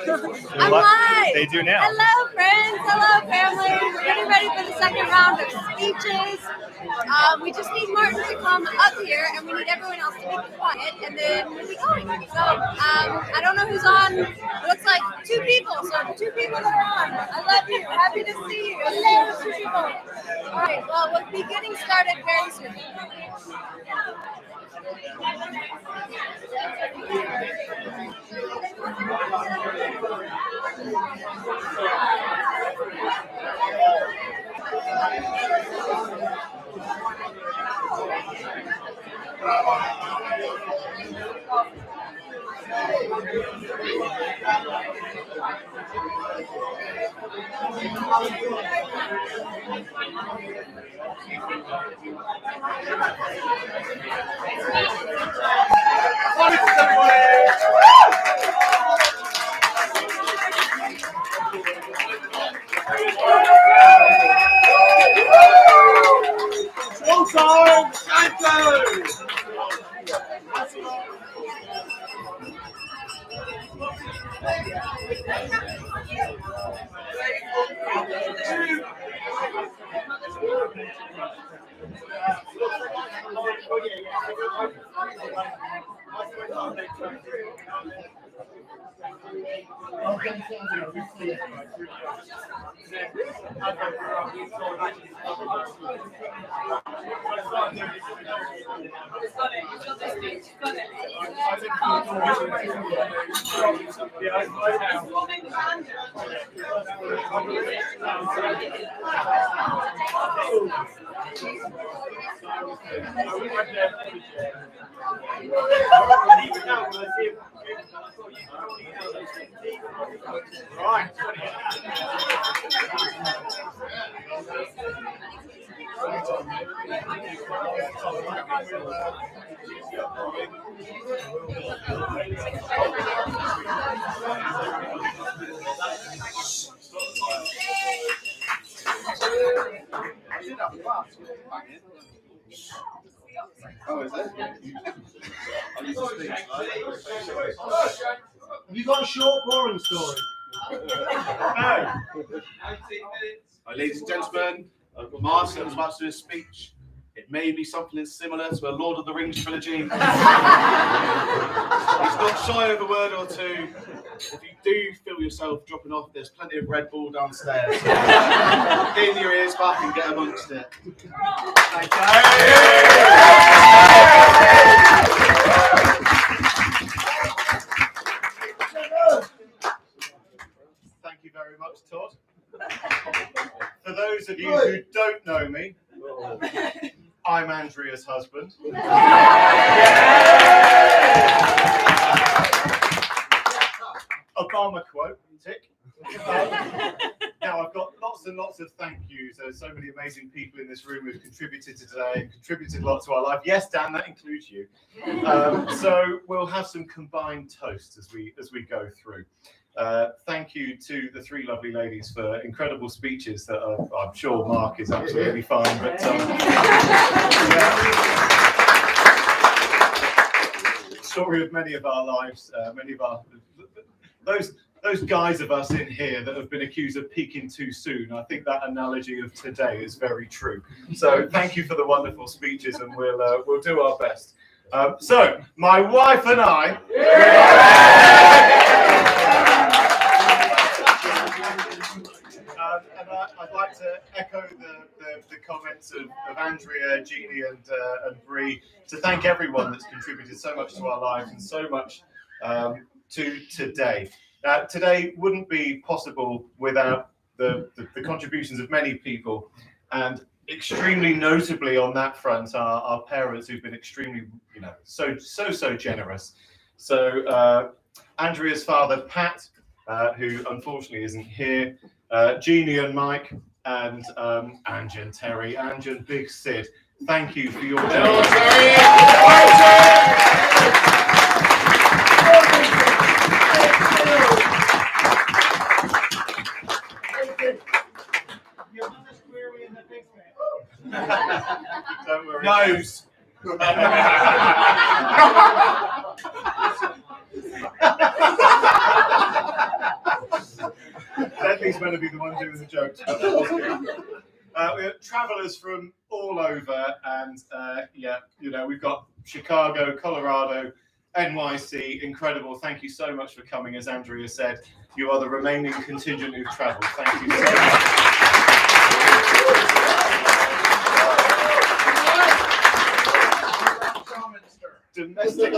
I'm live. They do now. Hello, friends. Hello, family. We're getting ready for the second round of speeches. We just need Martyn to come up here, and we need everyone else to be quiet, and then we'll be going. So, I don't know who's on. It looks like two people. So, two people that are on. I love you. Happy to see you. Hello, two people. All right. Well, we'll be getting started very soon. Oh, is it? Have you got a short, boring story? Right, ladies and gentlemen, Martyn was about to do a speech. It may be something similar to a Lord of the Rings trilogy. He's not shy of a word or two. If you do feel yourself dropping off, there's plenty of Red Bull downstairs. Get your ears back and get amongst it. Thank Thank you very much, Todd. For those of you who don't know me, I'm Andrea's husband. Obama quote, tick. Now, I've got lots and lots of thank yous. There's so many amazing people in this room who've contributed today, contributed a lot to our life. Yes, Dan, that includes you. So we'll have some combined toasts as we go through. Thank you to the three lovely ladies for incredible speeches that I'm sure Mark is absolutely fine. But story of many of our lives, many of our those guys of us in here that have been accused of peaking too soon. I think that analogy of today is very true. So thank you for the wonderful speeches, and we'll do our best. So my wife and I. And I'd like to echo the comments of Andrea, Jeannie, and Bree to thank everyone that's contributed so much to our lives and so much to today. Today wouldn't be possible without the contributions of many people, and extremely notably on that front are our parents who've been extremely, so generous. So Andrea's father, Pat, who unfortunately isn't here, Jeannie and Mike, and Angie and Terry, Angie and Big Sid, thank you for your Don't worry. Nose. meant to be the one doing the jokes, but that was good. We have travellers from all over, and we've got Chicago, Colorado, NYC. Incredible. Thank you so much for coming. As Andrea said, you are the remaining contingent who've travelled. Thank you so much. Domestic.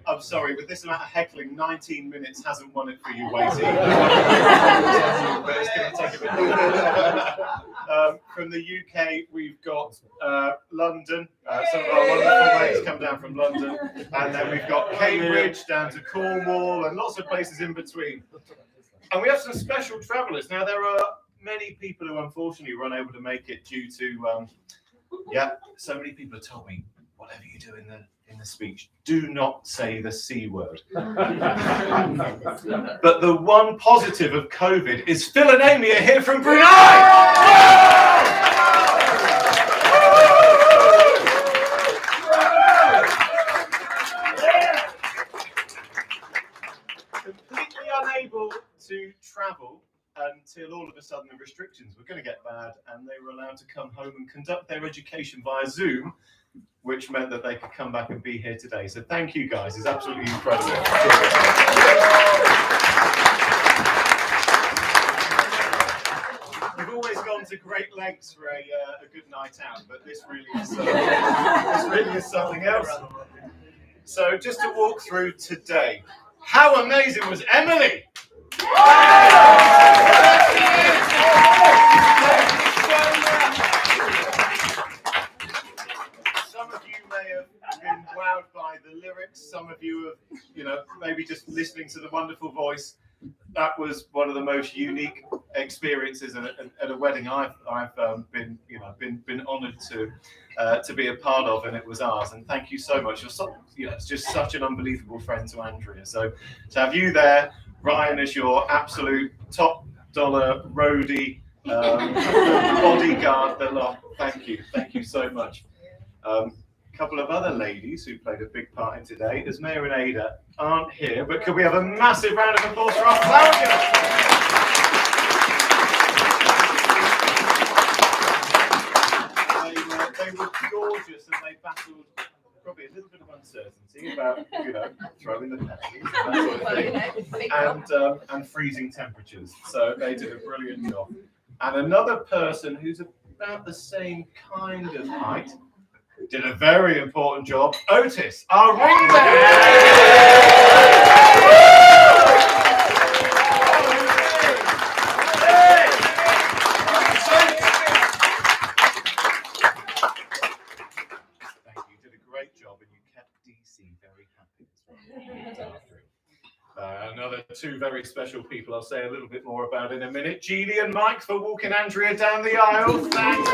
I'm sorry, with this amount of heckling, 19 minutes hasn't won it for you, Waity. But it's going to take a bit longer. From the UK, we've got London. Some of our wonderful mates come down from London. And then we've got Cambridge down to Cornwall and lots of places in between. And we have some special travellers. Now, there are many people who unfortunately were unable to make it due to, so many people have told me, whatever you do in the speech, do not say the C word. But the one positive of COVID is Phil and Amy are here from Brunei! Completely unable to travel until all of a sudden the restrictions were going to get bad and they were allowed to come home and conduct their education via Zoom, which meant that they could come back and be here today. So thank you guys, it's absolutely incredible. We've always gone to great lengths for a good night out, but this really is something else. So just to walk through today, how amazing was Emily? Some of you may have been wowed by the lyrics. Some of you have, maybe just listening to the wonderful voice. That was one of the most unique experiences at a wedding I've been honoured to be a part of, and it was ours. And thank you so much. It's just such an unbelievable friend to Andrea. So to have you there, Ryan as your absolute top dollar roadie, bodyguard, the lot. Thank you so much. A couple of other ladies who played a big part in today, Ismaya and Ada, aren't here, but could we have a massive round of applause for our flower girls? They were gorgeous and they battled probably a little bit of uncertainty about, throwing the petals and that sort of thing, and freezing temperatures. So they did a brilliant job. And another person who's about the same kind of height did a very important job. Otis, our ring Another two very special people I'll say a little bit more about in a minute. Jeannie and Mike for walking Andrea down the aisle. Thank you.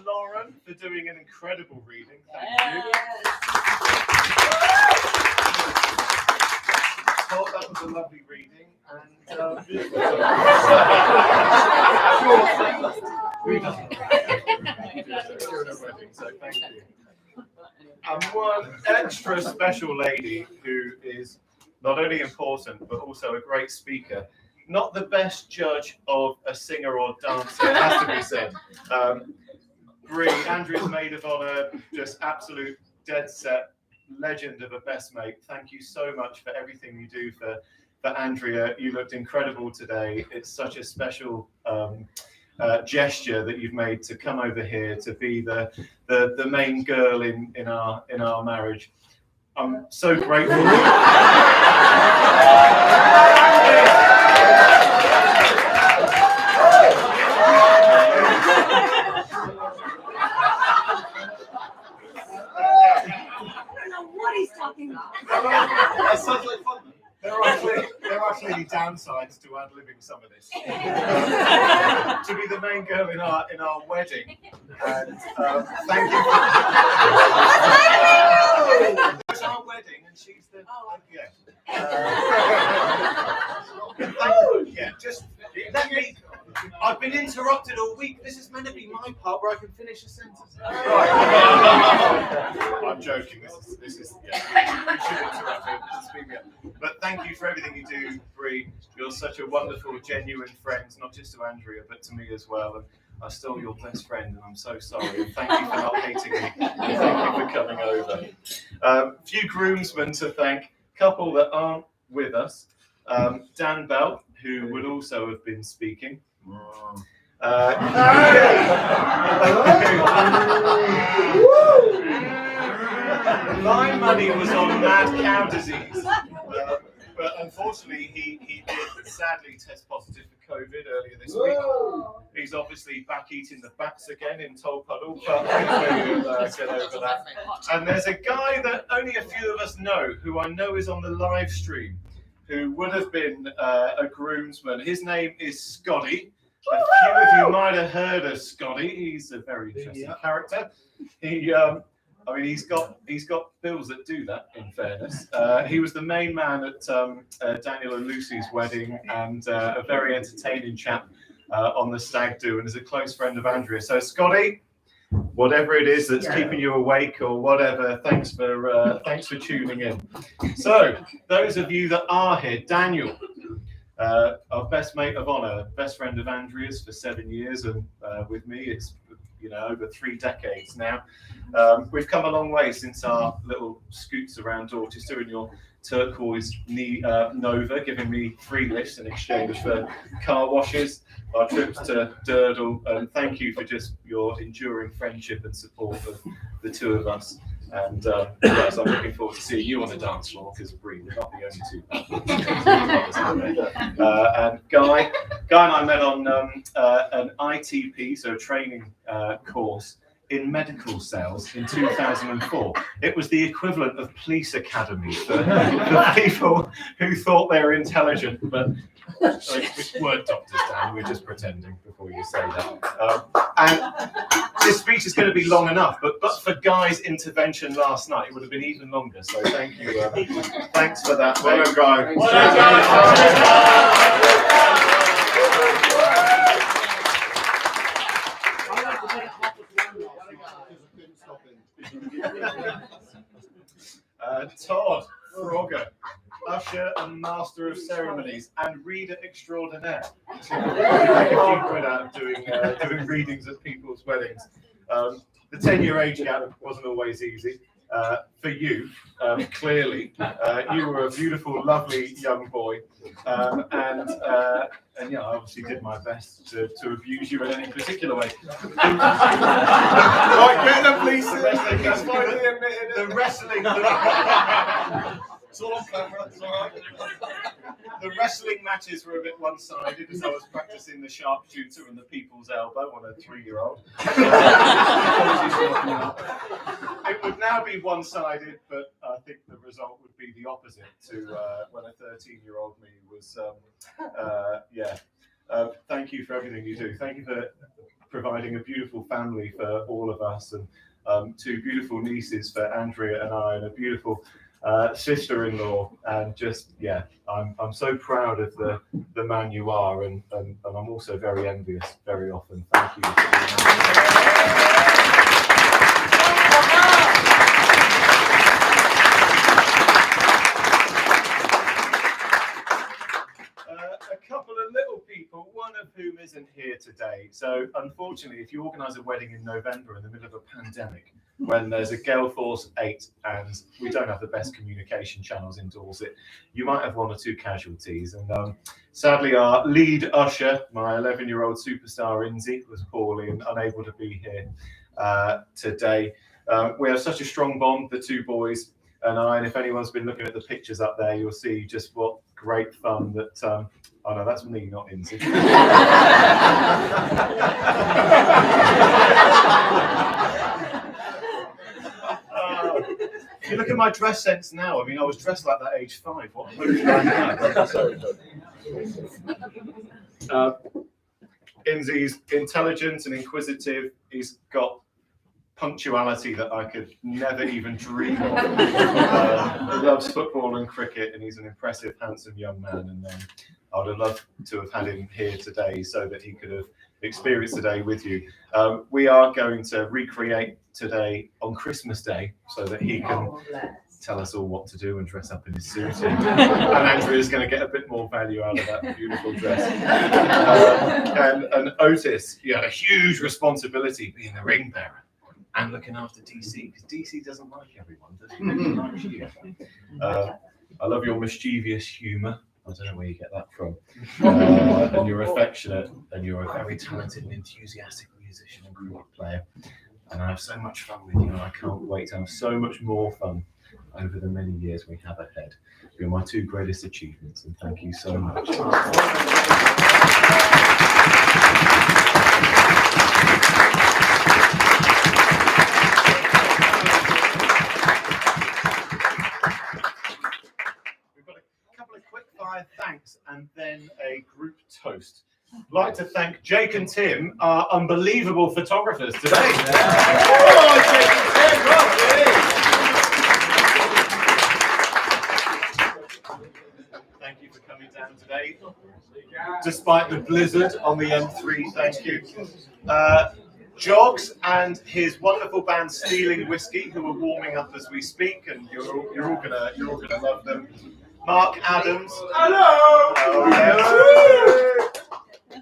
Lauren for doing an incredible reading. Thank you. Thought that was a lovely reading. So thank you. And one extra special lady who is not only important but also a great speaker. Not the best judge of a singer or dancer, it has to be said. Bree, Andrea's maid of honour, just absolute dead set legend of a best mate. Thank you so much for everything you do for Andrea. You looked incredible today. It's such a special gesture that you've made to come over here to be the main girl in our marriage. I'm so grateful. That sounds like fun. There are actually downsides to ad-libbing some of this. To be the main girl in our wedding, and thank you. It's our wedding, and she's the just let me I've been interrupted all week. This is meant to be my part where I can finish a sentence. Right. I'm joking. This is yeah. You should interrupt me and speak up. But thank you for everything you do, Bree. You're such a wonderful, genuine friend, not just to Andrea, but to me as well. And I stole your best friend, and I'm so sorry. And thank you for not hating me. And thank you for coming over. Few groomsmen to thank. Couple that aren't with us. Dan Bell, who would also have been speaking. My money was on mad cow disease, but unfortunately he did sadly test positive for COVID earlier this week. He's obviously back eating the bats again in Tolpuddle, but hopefully he'll get over that. And there's a guy that only a few of us know, who I know is on the live stream, who would have been a groomsman. His name is Scotty. A few of you might have heard of Scotty. He's a very interesting character. He's got bills that do that. In fairness, he was the main man at Daniel and Lucy's wedding, and a very entertaining chap on the stag do, and is a close friend of Andrea. So, Scotty, whatever it is that's keeping you awake or whatever, thanks for tuning in. So, those of you that are here, Daniel. Our best mate of honour, best friend of Andrea's for 7 years, and with me it's over 3 decades now. We've come a long way since our little scoots around Dorchester in your turquoise Nova, giving me free lifts in exchange for car washes, our trips to Durdle, and thank you for just your enduring friendship and support of the two of us. And yes, I'm looking forward to seeing you on the dance floor, because we're not the only two. And Guy and I met on an ITP, so a training course in medical sales in 2004. It was the equivalent of police academy for people who thought they were intelligent, but we weren't doctors, Dan. We're just pretending before you say that. And this speech is going to be long enough, but for Guy's intervention last night, it would have been even longer. So thank you. Thanks for that. Well done, Guy. Well done, Guy. Todd Frogger, usher and master of ceremonies and reader extraordinaire. Make a few quid out of doing readings at people's weddings. The 10-year age gap wasn't always easy. For you, clearly, you were a beautiful, lovely young boy, and yeah, I obviously did my best to abuse you in any particular way. Right, get the police in. The wrestling. It's all on camera. It's all right. The wrestling matches were a bit one-sided as I was practicing the sharpshooter and the people's elbow on a 3-year-old. It would now be one-sided, but I think the result would be the opposite to when a 13-year-old me was. Thank you for everything you do. Thank you for providing a beautiful family for all of us, and 2 beautiful nieces for Andrea and I, and a beautiful sister-in-law, and just I'm so proud of the man you are, and I'm also very envious very often. Thank you for doing that. A couple of little people, one of whom isn't here today. So unfortunately, if you organise a wedding in November in the middle of a pandemic, when there's a gale force 8 and we don't have the best communication channels in Dorset, you might have 1 or 2 casualties. And sadly, our lead usher, my 11-year-old superstar Inzi, was poorly and unable to be here today. We have such a strong bond, the 2 boys and I, and if anyone's been looking at the pictures up there, you'll see just what great fun that oh no, that's me, not Inzi. If you look at my dress sense now, I mean, I was dressed like that age 5. What hope do I have? Inzi's intelligent and inquisitive. He's got punctuality that I could never even dream of. He loves football and cricket, and he's an impressive, handsome young man. And I would have loved to have had him here today so that he could have experienced today with you. We are going to recreate today on Christmas Day so that he can tell us all what to do and dress up in his suit. And Andrea's going to get a bit more value out of that beautiful dress. And Otis, you had a huge responsibility being the ring bearer and looking after DC, because DC doesn't like everyone, does he? He likes you. I love your mischievous humour. I don't know where you get that from. And you're affectionate, and you're a very talented and enthusiastic musician and cricket player. And I have so much fun with you, and I can't wait to have so much more fun over the many years we have ahead. You're my two greatest achievements, and thank you so much. Thanks, and then a group toast. I'd like to thank Jake and Tim, our unbelievable photographers today. Oh, Jake and Tim, thank you for coming down today. Despite the blizzard on the M3, thank you. Jogs and his wonderful band Stealing Whiskey, who are warming up as we speak, and you're all gonna love them. Mark Adams. Hello!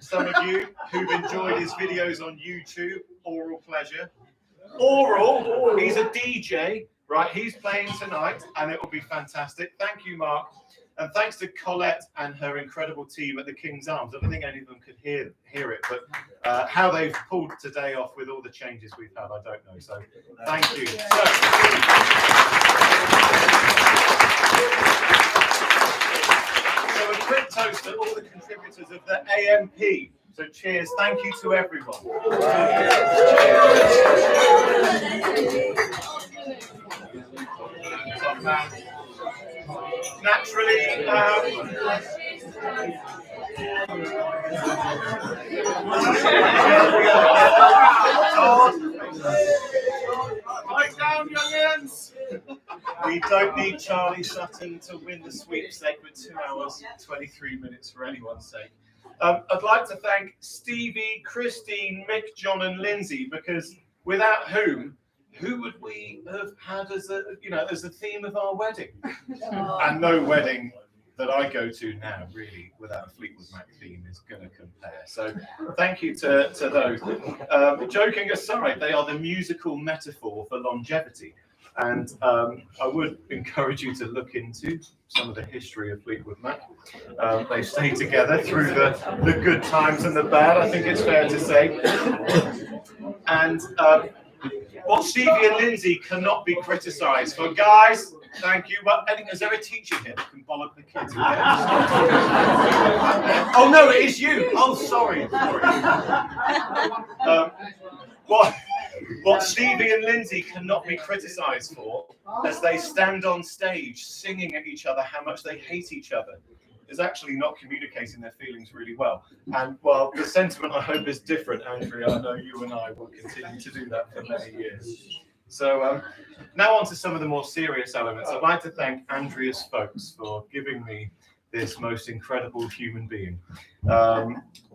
Some of you who've enjoyed his videos on YouTube, Oral Pleasure. Oral, he's a DJ, right? He's playing tonight, and it will be fantastic. Thank you, Mark. And thanks to Colette and her incredible team at the King's Arms. I don't think any of them could hear it, but how they've pulled today off with all the changes we've had, I don't know. So thank you. So a quick toast to all the contributors of the AMP. So cheers, thank you to everyone. Naturally, we don't need Charlie Sutton to win the sweepstake with 2 hours, 23 minutes for anyone's sake. I'd like to thank Stevie, Christine, Mick, John, and Lindsay, because without who would we have had as a theme of our wedding? And no wedding that I go to now, really, without a Fleetwood Mac theme is going to compare. So thank you to those. Joking aside, they are the musical metaphor for longevity. And I would encourage you to look into some of the history of Fleetwood Mac. They stayed together through the good times and the bad, I think it's fair to say. And what Stevie and Lindsay cannot be criticised for, guys. Thank you. But is there a teacher here that can bollock the kids? Oh no, it is you. Oh, sorry. What Stevie and Lindsay cannot be criticised for, as they stand on stage singing at each other how much they hate each other, is actually not communicating their feelings really well. And while the sentiment, I hope, is different, Andrea, I know you and I will continue to do that for many years. So now on to some of the more serious elements. I'd like to thank Andrea's folks for giving me this most incredible human being.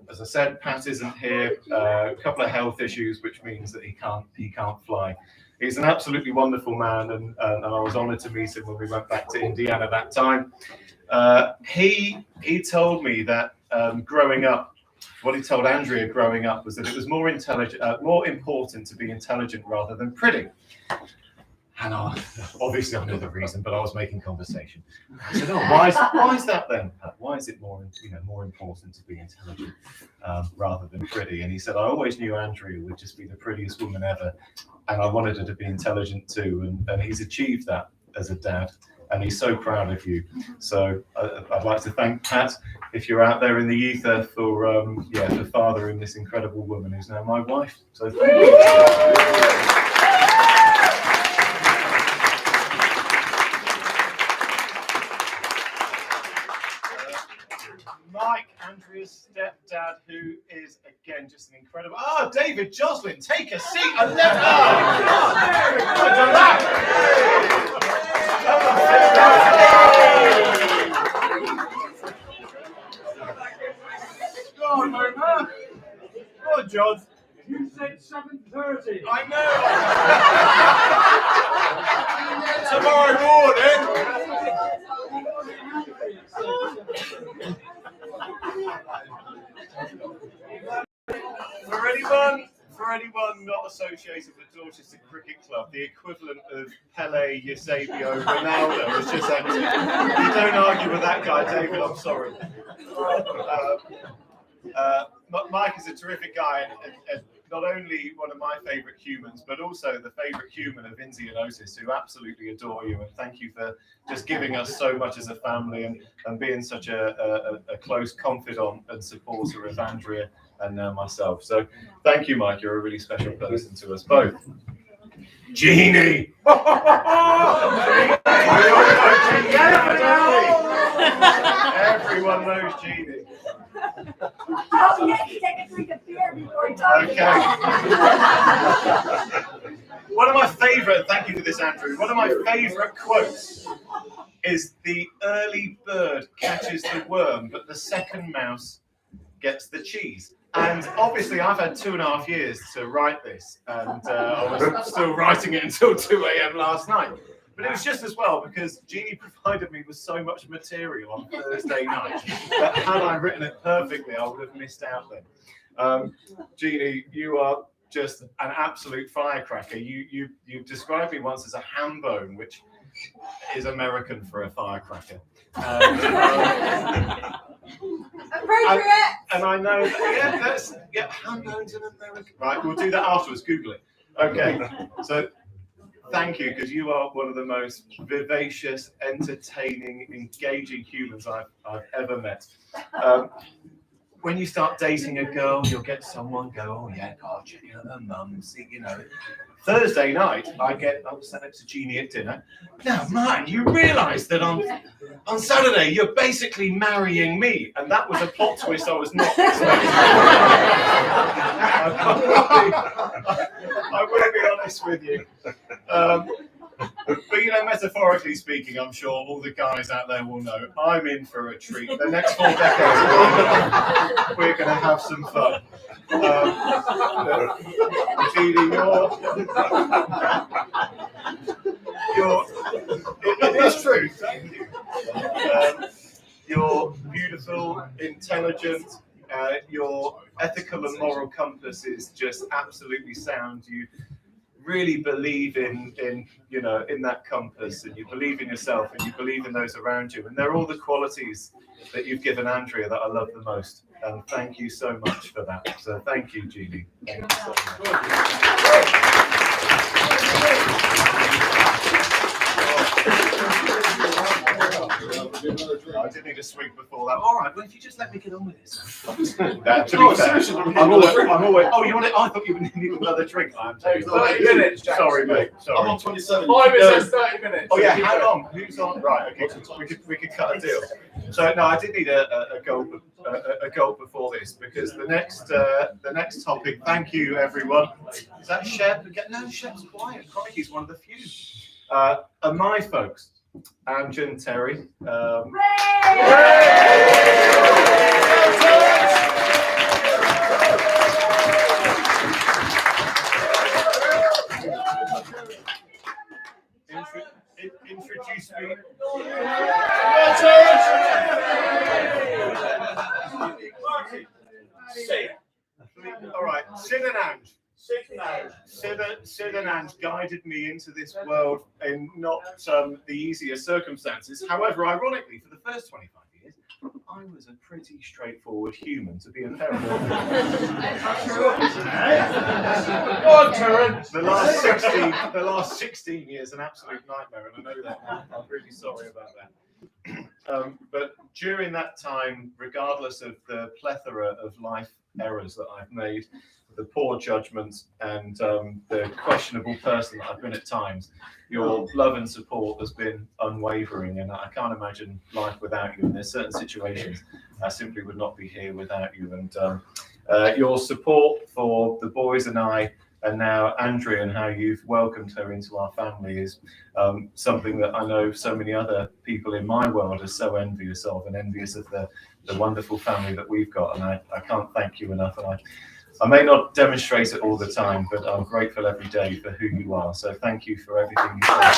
As I said, Pat isn't here. A couple of health issues, which means that he can't fly. He's an absolutely wonderful man, and I was honoured to meet him when we went back to Indiana that time. He told me that growing up, what he told Andrea growing up was that it was more important to be intelligent rather than pretty. And obviously I know the reason, but I was making conversation. I said, "Oh, why is that then, Pat? Why is it more important to be intelligent rather than pretty?" And he said, "I always knew Andrea would just be the prettiest woman ever, and I wanted her to be intelligent too, and he's achieved that as a dad, and he's so proud of you." So I'd like to thank Pat, if you're out there in the ether, for fathering this incredible woman who's now my wife. So thank you. Mike, Andrea's stepdad, dad, who is again just an incredible. Ah, David Joslin, take a seat and Go on, Homer. Go on, John. You said 7:30. I know. For anyone not associated with Dorchester Cricket Club, the equivalent of Pele, Eusebio, Ronaldo is just empty. You don't argue with that guy, David. I'm sorry. Mike is a terrific guy, and not only one of my favourite humans, but also the favourite human of Inzi and Otis, who absolutely adore you. And thank you for just giving us so much as a family and being such a close confidant and supporter of Andrea and now myself. So thank you, Mike. You're a really special person to us both. Jeannie! Everyone knows Jeannie. Oh, yeah, you take a drink of beer before you talk. Okay. One of my favourite, thank you for this, Andrew. One of my favourite quotes is the early bird catches the worm, but the second mouse gets the cheese. And obviously, I've had 2.5 years to write this, and I was still writing it until 2 a.m. last night. But it was just as well because Jeannie provided me with so much material on Thursday night that had I written it perfectly, I would have missed out then. Jeannie, you are just an absolute firecracker. You described me once as a ham bone, which is American for a firecracker. And I know that, ham bones in America. Right, we'll do that afterwards. Google it. Okay, so. Thank you, because you are one of the most vivacious, entertaining, engaging humans I've ever met. When you start dating a girl, you'll get someone go, oh yeah, God, check out her mum, see, you know. Thursday night, I was sat next to Jeannie at dinner. Now, Martyn, you realise that on Saturday you're basically marrying me, and that was a plot twist I was not expecting. I will be honest with you. But you know, metaphorically speaking, I'm sure all the guys out there will know I'm in for a treat. The next 4 decades, we're going to have some fun. Jeannie, it is true. Thank you. You're beautiful, intelligent. Your ethical and moral compass is just absolutely sound. You really believe in that compass, and you believe in yourself, and you believe in those around you, and they're all the qualities that you've given Andrea that I love the most. And thank you so much for that. So thank you, Jeannie. Thank you so I did need a swig before that. All right, well, if you just let me get on with this. To be fair, I'm always. Oh, you want it? I thought you need another drink. I'm 30 minutes, Jack. Sorry, mate. Sorry. I'm on 27. 5 minutes, 30 minutes. Oh yeah, how long? Who's on? Right. Okay. We could cut a deal. So no, I did need a gulp before this, because the next topic. Thank you, everyone. Is that Shep? No, Shep's quiet. Crikey's one of the few. Are my folks. Andrea and Terry. Introduce me. All right, Sid and Ange. Sid and Ange guided me into this world in not the easiest circumstances. However, ironically, for the first 25 years, I was a pretty straightforward human, to be a fair. The last 16 years, an absolute nightmare, and I know that. I'm really sorry about that. But during that time, regardless of the plethora of life errors that I've made, the poor judgments, and the questionable person that I've been at times, your love and support has been unwavering, and I can't imagine life without you. And there's certain situations I simply would not be here without you. And your support for the boys and I, and now Andrea, and how you've welcomed her into our family is something that I know so many other people in my world are so envious of, and envious of the wonderful family that we've got. And I can't thank you enough. And I may not demonstrate it all the time, but I'm grateful every day for who you are. So thank you for everything you've done.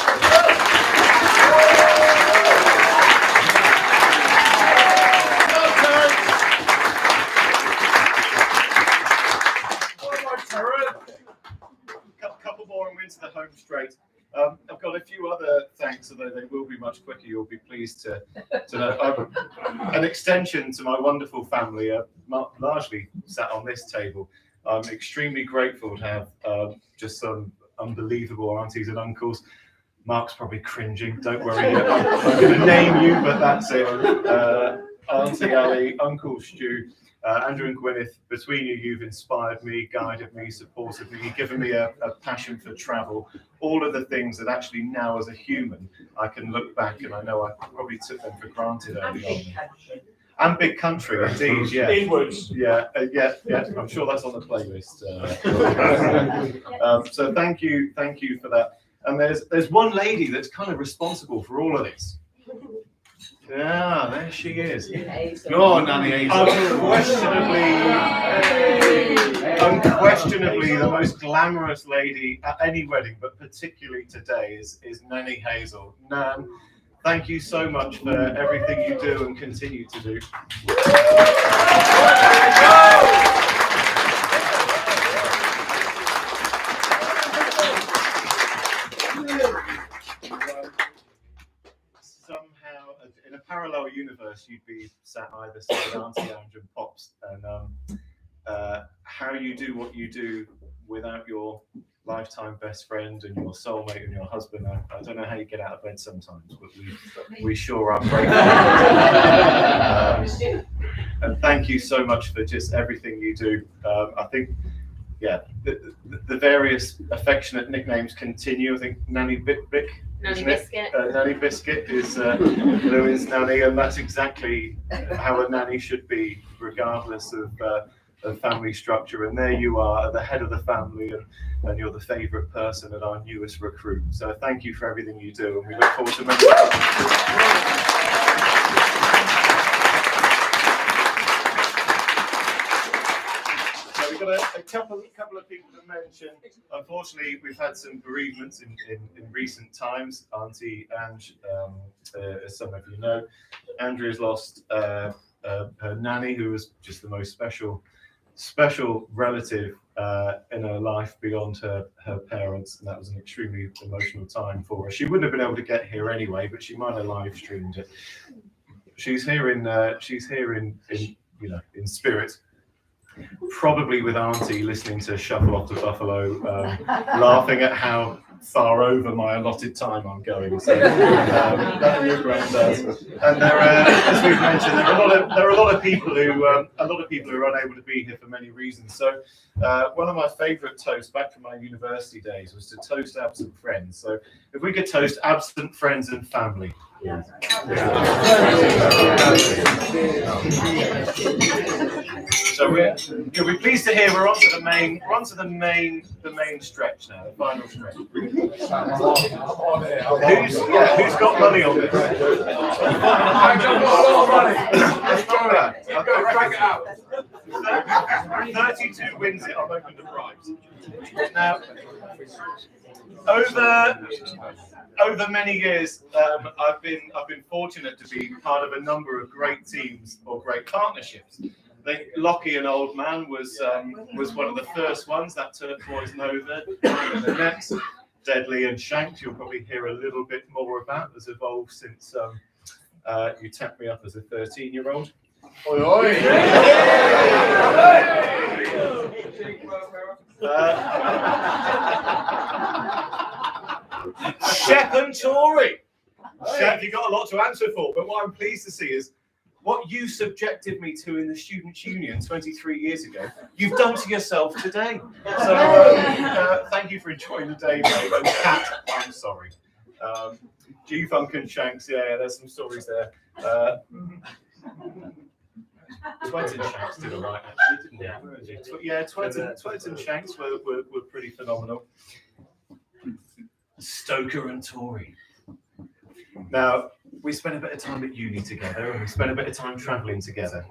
Couple more and we're into the home straight. I've got a few other thanks, although they will be much quicker. You'll be pleased to know. An extension to my wonderful family, largely sat on this table. I'm extremely grateful to have just some unbelievable aunties and uncles. Mark's probably cringing. Don't worry, I'm going to name you, but that's it. Auntie Ali, Uncle Stu, Andrew and Gwyneth, between you, you've inspired me, guided me, supported me, given me a passion for travel. All of the things that actually now, as a human, I can look back and I know I probably took them for granted early on. And big country, indeed, yeah. Inwards. Yeah. I'm sure that's on the playlist. So thank you for that. And there's one lady that's kind of responsible for all of this. Yeah, there she is. Go on, Nanny Hazel. Unquestionably the most glamorous lady at any wedding, but particularly today, is Nanny Hazel. Nan, thank you so much for everything you do and continue to do. Somehow, in a parallel universe, you'd be sat either side of Auntie Andrew and Pops, and how you do what you do without your lifetime best friend and your soulmate and your husband. I don't know how you get out of bed sometimes, but we sure are grateful. And thank you so much for just everything you do. I think, yeah, the various affectionate nicknames continue. I think Nanny Bick. Nanny Biscuit. Nanny Biscuit is Louis' nanny, and that's exactly how a nanny should be, regardless of family structure. And there you are at the head of the family, and you're the favourite person and our newest recruit. So thank you for everything you do, and we look forward to many. So we've got a couple of people to mention. Unfortunately, we've had some bereavements in recent times. Auntie Ange, as some of you know, Andrea's lost her nanny, who was just the most special relative in her life beyond her parents, and that was an extremely emotional time for her. She wouldn't have been able to get here anyway, but she might have live streamed it. She's here in spirit, probably with Auntie listening to Shuffle Off to Buffalo, laughing at how far over my allotted time I'm going. So that and your granddad. And as we've mentioned, there are a lot of people who are unable to be here for many reasons. So one of my favourite toasts back from my university days was to toast absent friends. So if we could toast absent friends and family. Yeah. So you'll be pleased to hear we're onto the main stretch now, the final stretch. Who's got money on this? I don't know money. Let's go there. Go drag it out. 32 wins it. I'm open to bribes. Now, over many years, I've been fortunate to be part of a number of great teams or great partnerships. I think Lockie and Old Man was one of the first ones, that turquoise Nova. And the next, Deadly and Shanked, you'll probably hear a little bit more about, has evolved since you tapped me up as a 13-year-old. Oi, oi. Shep and Tory. Shank, you got a lot to answer for, but what I'm pleased to see is what you subjected me to in the Students' Union 23 years ago, you've done to yourself today. So thank you for enjoying the day, mate. And Kat, I'm sorry. G-Funk and Shanks, yeah, there's some stories there. Twent and Shanks did all right, actually, didn't they? Yeah, Twent and Shanks were pretty phenomenal. Stoker and Tory. Now, we spent a bit of time at uni together and we spent a bit of time travelling together.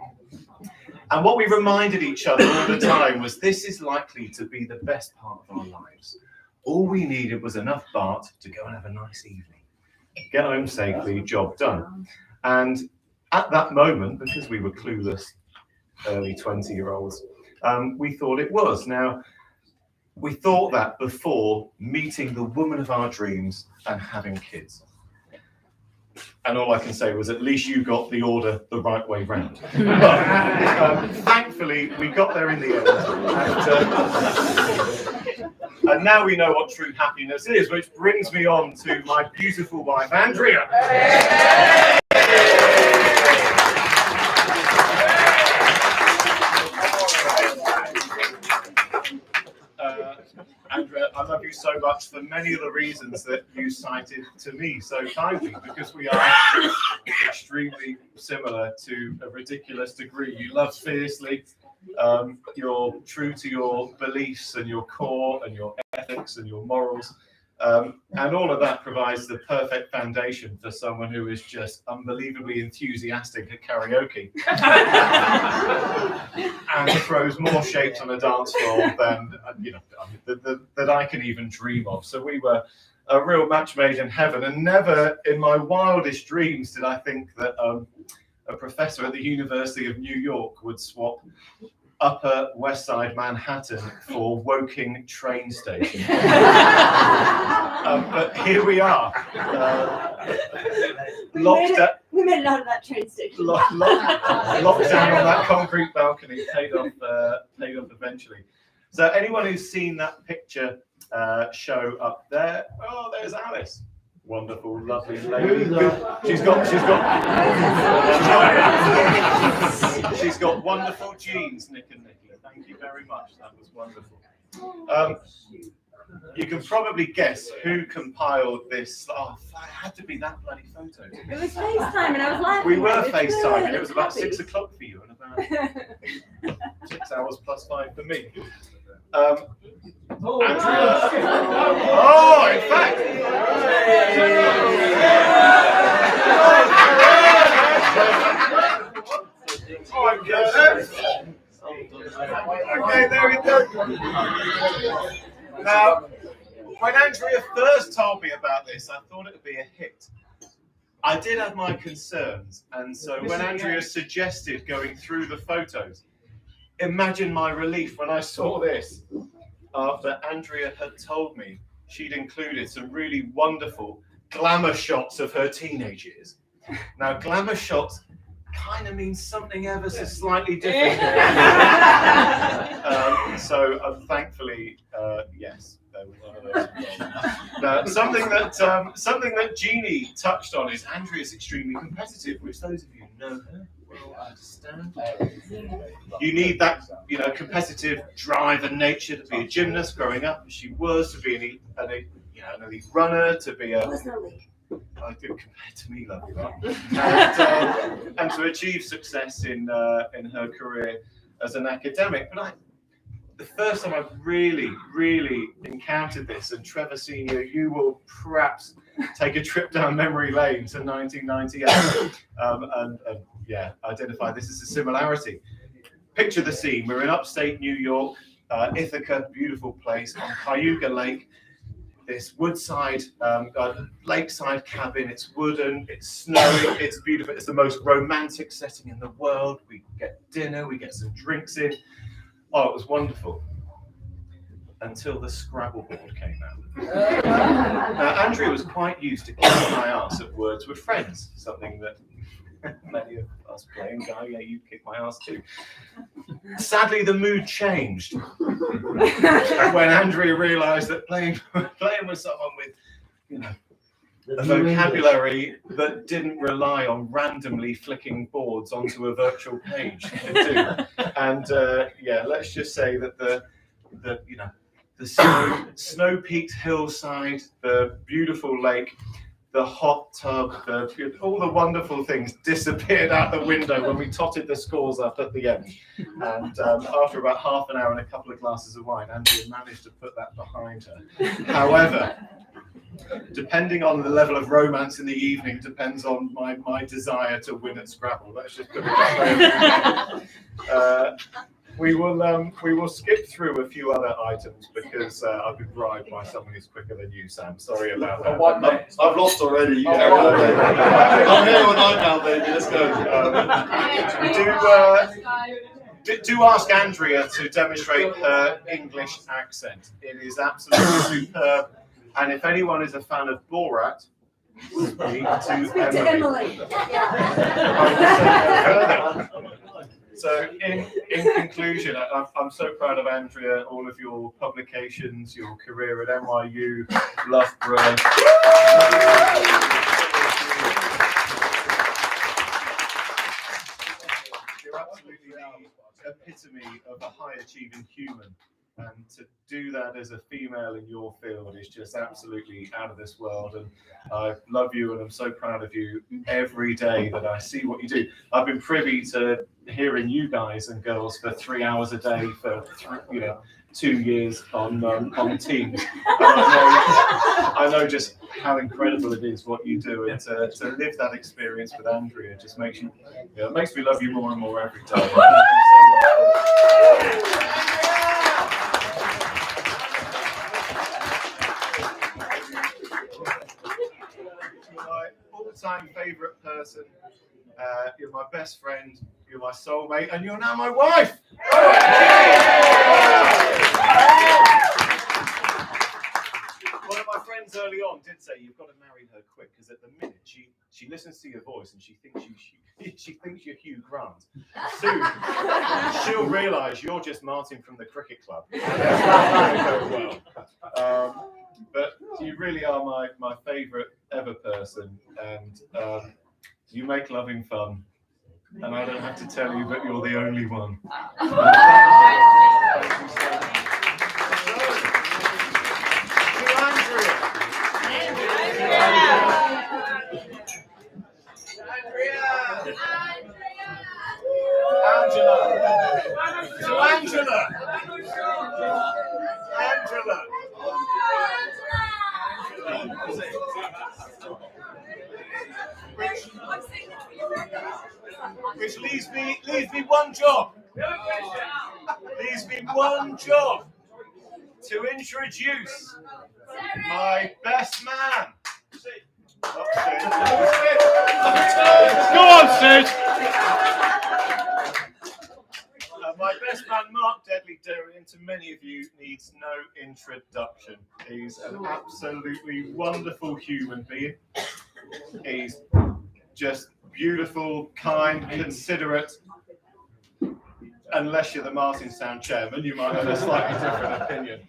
And what we reminded each other all the time was this is likely to be the best part of our lives. All we needed was enough Bart to go and have a nice evening. Get home safely, job done. And at that moment, because we were clueless early 20-year-olds, we thought it was. Now, we thought that before meeting the woman of our dreams and having kids. And all I can say was at least you got the order the right way round. But thankfully, we got there in the end. And now we know what true happiness is, which brings me on to my beautiful wife, Andrea. Andrea, I love you so much for many of the reasons that you cited to me so kindly, because we are extremely similar to a ridiculous degree. You love fiercely, you're true to your beliefs and your core and your ethics and your morals, and all of that provides the perfect foundation for someone who is just unbelievably enthusiastic at karaoke and throws more shapes on a dance floor than that I can even dream of. So we were a real match made in heaven, and never in my wildest dreams did I think that a professor at the University of New York would swap Upper West Side Manhattan for Woking train station. But here we are. We made it out of that train station. Locked down on that concrete balcony, paid off eventually. So anyone who's seen that picture show up there, oh, there's Alice. Wonderful, lovely lady. She's got wonderful genes, Nick and Nikki. Thank you very much. That was wonderful. You can probably guess who compiled this. Oh, it had to be that bloody photo. It was FaceTime and I was laughing. We were FaceTiming. It was about 6 o'clock for you and about 6 hours plus 5 for me. Andrea. Oh, in fact. Okay, there we go. Now, when Andrea first told me about this, I thought it would be a hit. I did have my concerns, and so when Andrea suggested going through the photos, imagine my relief when I saw this. After Andrea had told me she'd included some really wonderful glamour shots of her teenage years. Now, glamour shots kind of means something ever so slightly different. So thankfully, yes, there was one of those. Now, something that Jeannie touched on is Andrea's extremely competitive, which those of you who know her will understand. You need that, competitive drive and nature to be a gymnast growing up, as she was, to be an elite runner, to be a. I do compared to me, lovely that. And to achieve success in her career as an academic. But the first time I've really encountered this, and Trevor Senior, you will perhaps take a trip down memory lane to 1998 and identify this as a similarity. Picture the scene. We're in upstate New York, Ithaca, beautiful place, on Cayuga Lake. This woodside, lakeside cabin. It's wooden, it's snowy, it's beautiful. It's the most romantic setting in the world. We get dinner, we get some drinks in. Oh, it was wonderful. Until the Scrabble board came out. Now, Andrea was quite used to kicking my ass at Words with Friends, something that many of us playing, yeah, you kick my ass too. Sadly, the mood changed when Andrea realised that playing with someone with, a vocabulary that didn't rely on randomly flicking boards onto a virtual page. And yeah, let's just say that the snow-peaked hillside, the beautiful lake, the hot tub, all the wonderful things disappeared out the window when we totted the scores up at the end. And after about half an hour and a couple of glasses of wine, Andrea managed to put that behind her. However, depending on the level of romance in the evening, depends on my desire to win at Scrabble. Let's just put it that way. We will skip through a few other items because I've been bribed by someone who's quicker than you, Sam. Sorry about that. I've lost already. I'm here all night now, baby. Let's go. Do ask Andrea to demonstrate her English accent. It is absolutely superb. And if anyone is a fan of Borat, speak to Emily. So in conclusion, I'm so proud of Andrea, all of your publications, your career at NYU, Loughborough. You're absolutely the epitome of a high-achieving human. And to do that as a female in your field is just absolutely out of this world. And I love you, and I'm so proud of you every day that I see what you do. I've been privy to hearing you guys and girls for 3 hours a day for 2 years on Teams. I know just how incredible it is what you do, and to live that experience with Andrea just makes you, it makes me love you more and more every day. Thank you so much. My all-time favourite person, you're my best friend, you're my soulmate, and you're now my wife! One of my friends early on did say you've got to marry her quick, because at the minute she listens to your voice and she thinks you're Hugh Grant. Soon she'll realise you're just Martyn from the cricket club. But you really are my favourite ever person, and you make loving fun. And I don't have to tell you, but you're the only one. Which leaves me one job. To introduce my best man. Go on, Sid. My best man, Mark Deadly Derry, to many of you, needs no introduction. He's an absolutely wonderful human being. He's just beautiful, kind, considerate. Unless you're the Martyn Sound chairman, you might have a slightly different opinion.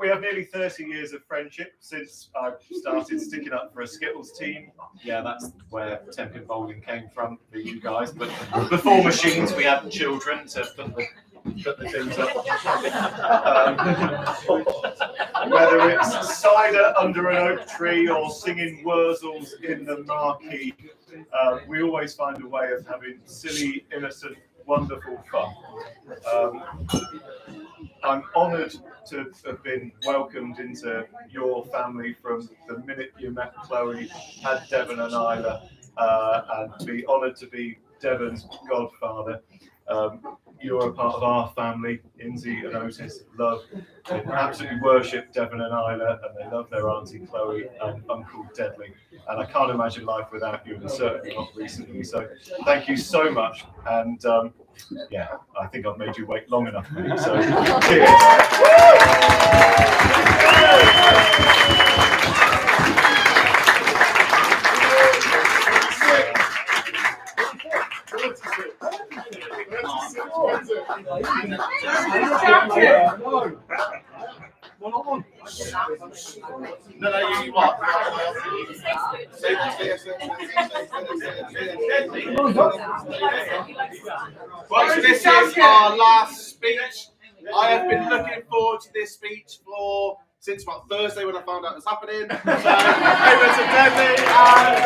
We have nearly 30 years of friendship since I started sticking up for a Skittles team. Yeah, that's where Tenpin Bowling came from for you guys. But before machines, we had children to put the things up. Whether it's cider under an oak tree or singing Wurzels in the marquee, we always find a way of having silly, innocent, wonderful fun. I'm honoured to have been welcomed into your family from the minute you met Chloe, had Devon and Isla, and be honoured to be Devon's godfather. You're a part of our family. Inzi and Otis absolutely worship Devon and Isla, and they love their auntie Chloe and Uncle Deadly. And I can't imagine life without you, and certainly not recently. So thank you so much. And yeah, I think I've made you wait long enough, mate. So cheers. One on. No, you what? Well, so this is our last speech. I have been looking forward to this speech since about Thursday when I found out it was happening. So over to Debbie and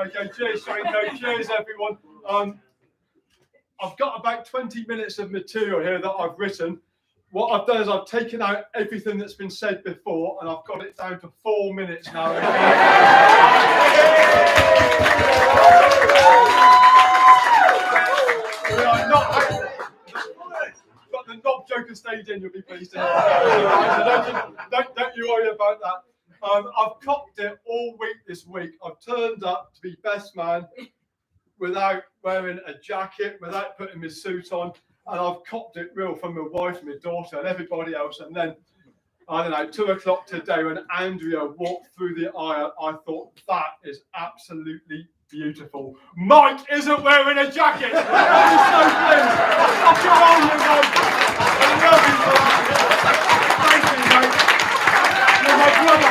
Okay, cheers, Shanko. Cheers, everyone. I've got about 20 minutes of material here that I've written. What I've done is I've taken out everything that's been said before, and I've got it down to 4 minutes now. We are not. But the knob joker stayed in, you'll be pleased to hear. Don't you worry about that. I've copped it all week this week. I've turned up to be best man without wearing a jacket, without putting my suit on, and I've copped it real from my wife, my daughter, and everybody else. And then, I don't know, 2 o'clock today when Andrea walked through the aisle, I thought that is absolutely beautiful. Mike isn't wearing a jacket. I'm so pleased. Rock and roll, you guys. I love you for that. Thank you, mate. You're my brother.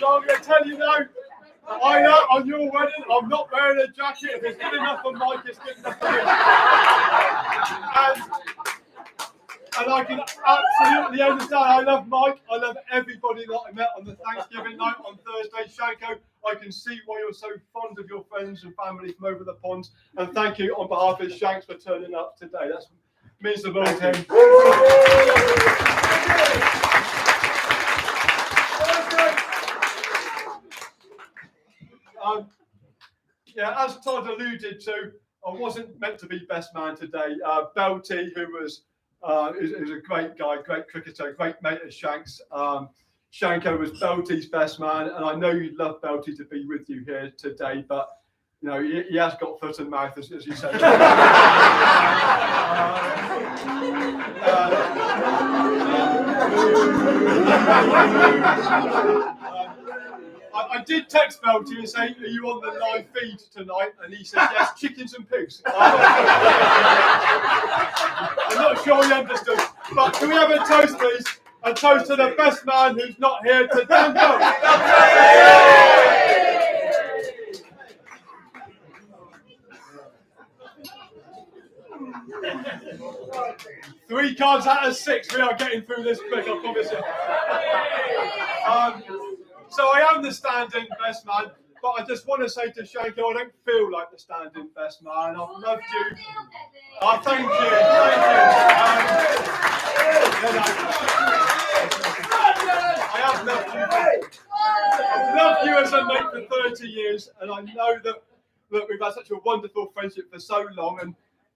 So I'm going to tell you now, I know on your wedding, I'm not wearing a jacket. If it's good enough for Mike, it's good enough for me. And I can absolutely understand. I love Mike. I love everybody that I met on the Thanksgiving night on Thursday. Shanko, I can see why you're so fond of your friends and family from over the pond. And thank you on behalf of Shanks for turning up today. That means the world to him. Yeah, as Todd alluded to, I wasn't meant to be best man today. Belty, who was is a great guy, great cricketer, great mate of Shanks. Shanko was Belty's best man, and I know you'd love Belty to be with you here today, but you know he has got foot and mouth, as you said. I did text Belty and say, are you on the live feed tonight? And he said, yes, chickens and pigs. I'm not sure he understood. But can we have a toast, please? A toast to the best man who's not here to Dan Belty. 3 cards out of 6. We are getting through this quick, I promise you. So I am the standing best man, but I just want to say to Shanko, I don't feel like the standing best man. I've loved you. Oh, thank you. I have loved you. I've loved you as a mate for 30 years, and I know that we've had such a wonderful friendship for so long.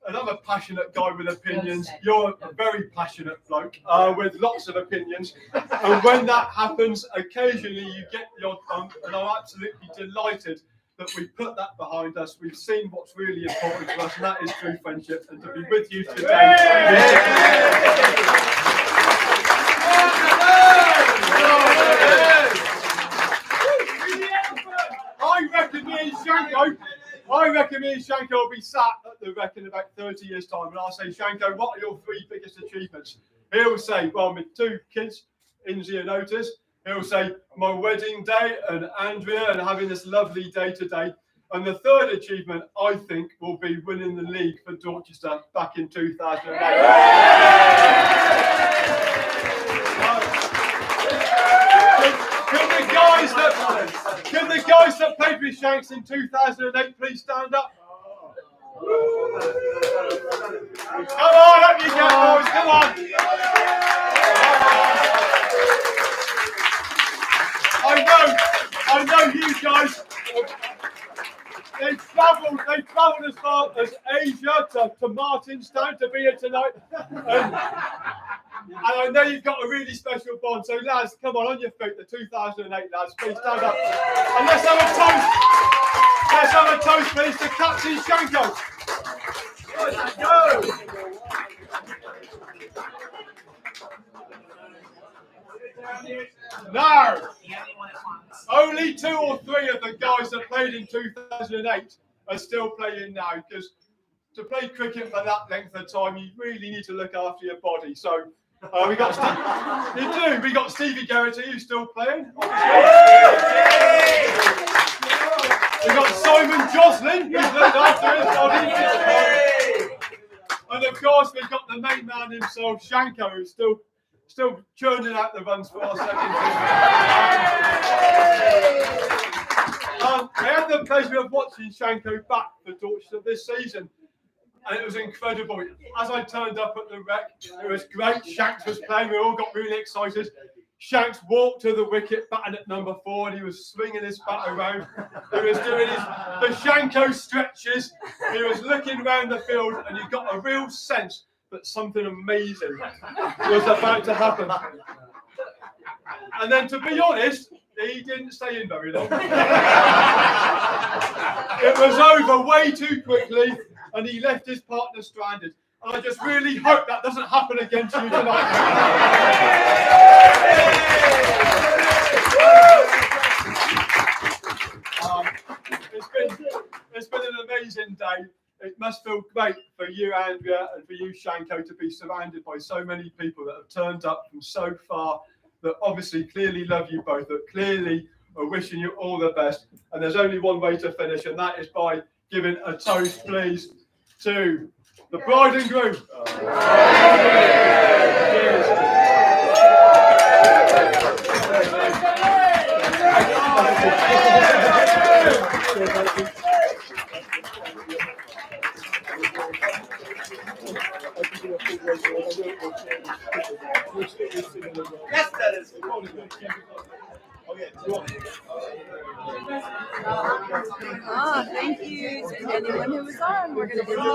And I'm a passionate guy with opinions. You're a very passionate bloke with lots of opinions. And when that happens, occasionally you get the odd bump. And I'm absolutely delighted that we put that behind us. We've seen what's really important to us, and that is true friendship. And to be with you today. I reckon me and Shanko will be sat at the Rec in about 30 years' time, and I'll say, Shanko, what are your 3 biggest achievements? He'll say, well, my 2 kids, Inzi and Otis. He'll say, my wedding day and Andrea and having this lovely day today. And the 3rd achievement, I think, will be winning the league for Dorchester back in 2008. Can the guys that played with Shanks in 2008 please stand up? Come on, up you go, boys, come on. I know you guys. They travelled as far as Asia to Martynstown to be here tonight. And I know you've got a really special bond. So, lads, come on your feet. The 2008 lads, please stand up. And let's have a toast. Let's have a toast, please, to Captain Shanko. Let's go. No! Only 2 or 3 of the guys that played in 2008 are still playing now, because to play cricket for that length of time, you really need to look after your body. So we got we got Stevie Garrity, who's still playing. We got Simon Joslin, who's looked after his body. And of course, we've got the main man himself, Shanko, who's still churning out the runs for our second team. I had the pleasure of watching Shanko back for Dorchester this season, and it was incredible. As I turned up at the rec, it was great. Shanks was playing, we all got really excited. Shanks walked to the wicket, batting at number 4, and he was swinging his bat around. He was doing the Shanko stretches. He was looking around the field, and you got a real sense that something amazing was about to happen. And then, to be honest, he didn't stay in very long. It was over way too quickly, and he left his partner stranded. And I just really hope that doesn't happen again to you tonight. It's been an amazing day. It must feel great for you, Andrea, and for you, Shanko, to be surrounded by so many people that have turned up from so far, that obviously clearly love you both, that clearly are wishing you all the best. And there's only one way to finish, and that is by giving a toast, please, to the bride and groom. Yes, that is. Thank you to anyone who was on. We're going to do this.